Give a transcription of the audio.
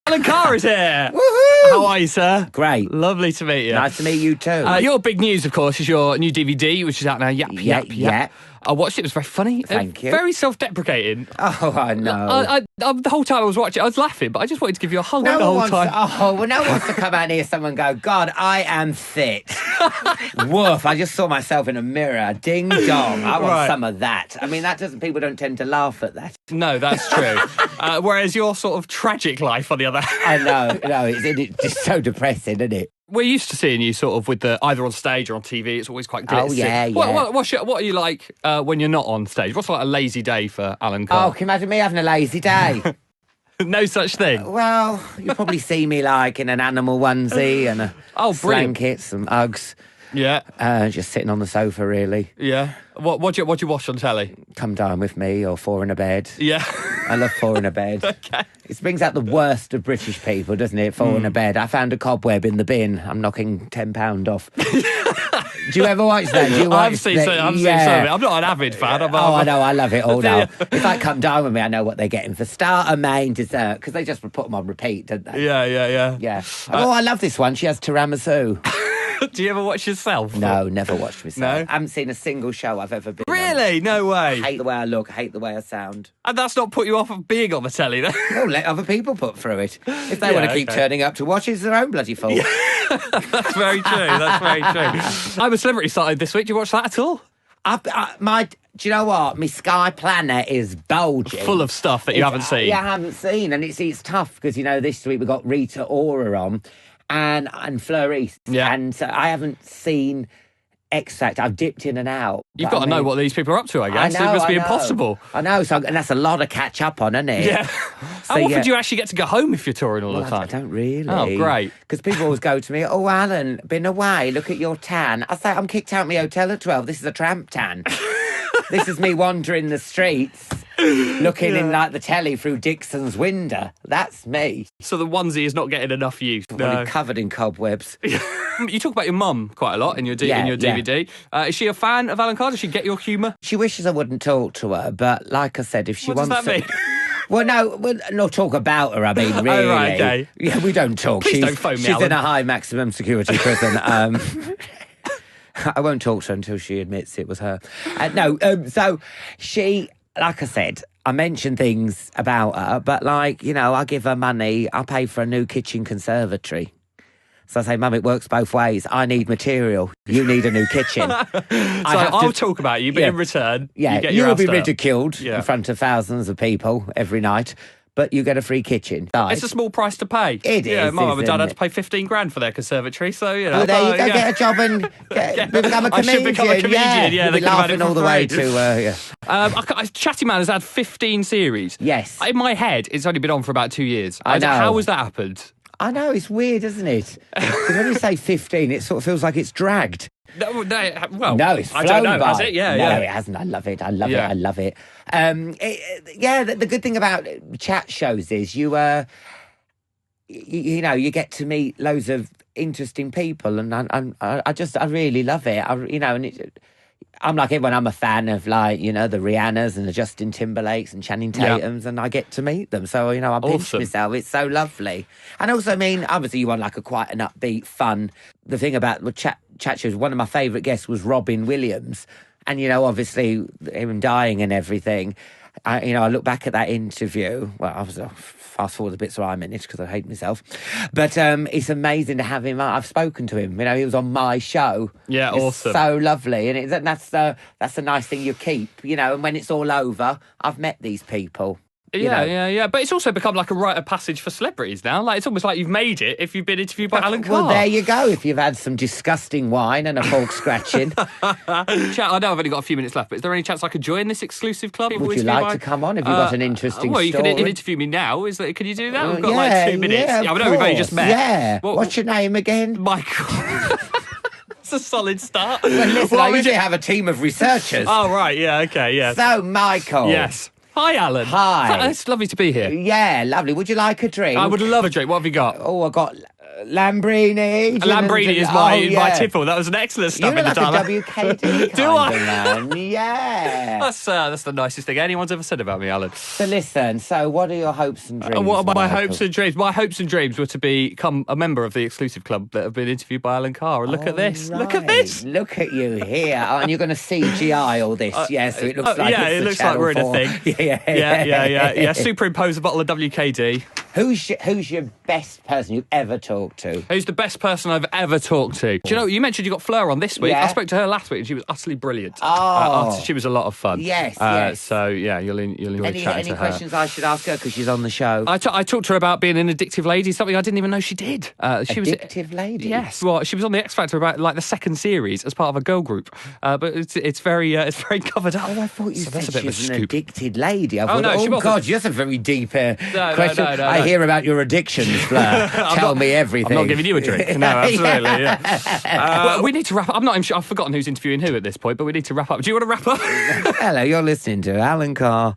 Alan Carr is here. Woohoo! How are you, sir? Great. Lovely to meet you. Nice to meet you too. Your big news, of course, is your new DVD, which is out now. Yap. Yeah. I watched it. It was very funny. Thank you. Very self-deprecating. Oh, I know. The whole time I was watching, I was laughing, but I just wanted to give you a hug the no whole one time. wants to come out here someone go, God, I am fit. Woof, I just saw myself in a mirror. Ding dong. I want some of that. I mean, people don't tend to laugh at that. No, that's true. Whereas your sort of tragic life, on the other hand. I know, it's just so depressing, isn't it? We're used to seeing you sort of with either on stage or on TV. It's always quite glitzy. Oh, yeah. What are you like when you're not on stage? What's like a lazy day for Alan Carr? Oh, can you imagine me having a lazy day? No such thing. Well, you probably see me like in an animal onesie and a blanket, some Uggs. Yeah. Just sitting on the sofa, really. Yeah. What do you watch on telly? Come Dine With Me or Four in a Bed. Yeah. I love Four in a Bed. Okay. It brings out the worst of British people, doesn't it? Four in a Bed. I found a cobweb in the bin. I'm knocking £10 off. Do you ever watch that? I've seen some of it. I'm not an avid fan. I know. I love it all now. If I Come Dine With Me, I know what they're getting for starter, main, dessert, because they just put them on repeat, don't they? Yeah. I love this one. She has tiramisu. Do you ever watch yourself? No, never watched myself. No? I haven't seen a single show I've ever been on. Really? No way. I hate the way I look, hate the way I sound. And that's not put you off of being on the telly, then? Well, let other people put through it. If they want to keep turning up to watch, it's their own bloody fault. That's very true. I'm a Celebrity started this week. Do you watch that at all? Do you know what? My Sky Planner is bulging. Full of stuff that you haven't seen. Yeah, I haven't seen. And it's tough because, this week we got Rita Ora on and Fleur East. Yeah. And so I haven't seen X Factor. I've dipped in and out. You've got to know what these people are up to, I guess. It must be impossible. I know. And that's a lot of catch up on, isn't it? Yeah. How often do you actually get to go home if you're touring all the time? I don't really. Oh, great. Because people always go to me, oh, Alan, been away, look at your tan. I say, I'm kicked out of my hotel at 12. This is a tramp tan. This is me wandering the streets, looking in like the telly through Dixon's window. That's me. So the onesie is not getting enough use. No. Covered in cobwebs. You talk about your mum quite a lot in your DVD. Is she a fan of Alan Carr? Does she get your humour? She wishes I wouldn't talk to her, but like I said, if she what wants... What does that mean? Well, no, not talk about her, I mean, really. Oh, right, okay. Yeah, we don't talk. Please don't phone me, She's Alan. in a high maximum security prison. I won't talk to her until she admits it was her. So she, like I said, I mention things about her, but I give her money. I pay for a new kitchen conservatory. So I say, Mum, it works both ways. I need material. You need a new kitchen. I'll talk about you, but in return, you get your will be ass up. ridiculed in front of thousands of people every night. But you get a free kitchen. It's a small price to pay. It is. My mum and dad had to pay 15 grand for their conservatory, so Well, there you go. Get a job and become a comedian. I should become a comedian. Yeah, you'll be laughing all the way to. Chatty Man has had 15 series. Yes. In my head, it's only been on for about 2 years. I know. How has that happened? I know, it's weird, isn't it? Because when you say 15, it sort of feels like it's dragged. No, it's flown I don't know, by. has it? Yeah, no, it hasn't. I love it. I love it. The good thing about chat shows is you get to meet loads of interesting people, and I really love it. I'm like everyone. I'm a fan of the Rihannas and the Justin Timberlakes and Channing Tatums, and I get to meet them. So I pinch myself. It's so lovely. And also, obviously, you want quite an upbeat, fun. The thing about chat shows, one of my favourite guests was Robin Williams, and obviously him dying and everything. I look back at that interview. Well, I was fast forward the bits where I'm in it because I hate myself. But it's amazing to have him. I've spoken to him. He was on my show. Yeah, it's awesome. So lovely, and that's a nice thing you keep. And when it's all over, I've met these people. Yeah. But it's also become like a rite of passage for celebrities now. It's almost like you've made it if you've been interviewed by Alan Carr. Well, there you go. If you've had some disgusting wine and a fork scratching. Chat, I know I've only got a few minutes left, but is there any chance I could join this exclusive club? Would you like to come on? Have you got an interesting story? Well, you can interview me now. Can you do that? We've got 2 minutes. Yeah, I know we've only just met. Yeah. What's your name again? Michael. It's a solid start. Well, listen, I usually have a team of researchers. Oh, right. Yeah, okay, yeah. So, Michael. Yes. Hi, Alan. Hi. It's lovely to be here. Yeah, lovely. Would you like a drink? I would love a drink. What have you got? Oh, I got Lambrini. Lambrini is my tipple. That was an excellent You stab look in the like a dialogue. WKD Do I? kind of man. Yeah. That's the nicest thing anyone's ever said about me, Alan. So listen, what are your hopes and dreams? What are my Michael? hopes and dreams? My hopes and dreams were to become a member of the exclusive club that have been interviewed by Alan Carr. And look at this. Right. Look at this. Look at you here. Oh, and you're going to CGI all this, yeah, so it looks like it looks like we're in a thing. Yeah. Superimpose a bottle of WKD. Who's your best person you've ever talked to? Who's the best person I've ever talked to? Do you know, you mentioned you got Fleur on this week. Yeah. I spoke to her last week and she was utterly brilliant. Oh. She was a lot of fun. Yes. So, yeah, you'll enjoy chatting Any to her. questions I should ask her because she's on the show? I talked to her about being an addictive lady, something I didn't even know she did. She Addictive lady? Yes. Well, she was on the X Factor about like the second series as part of a girl group. But it's very covered up. Oh, I thought you said that's a bit she of a was an scoop. addicted lady. I thought, no, she wasn't. God, that's a very deep question. No. I hear about your addictions, Fleur. Tell me everything. I'm not giving you a drink. No, absolutely. Yeah. We need to wrap up. I'm not even sure. I've forgotten who's interviewing who at this point, but we need to wrap up. Do you want to wrap up? Hello, you're listening to Alan Carr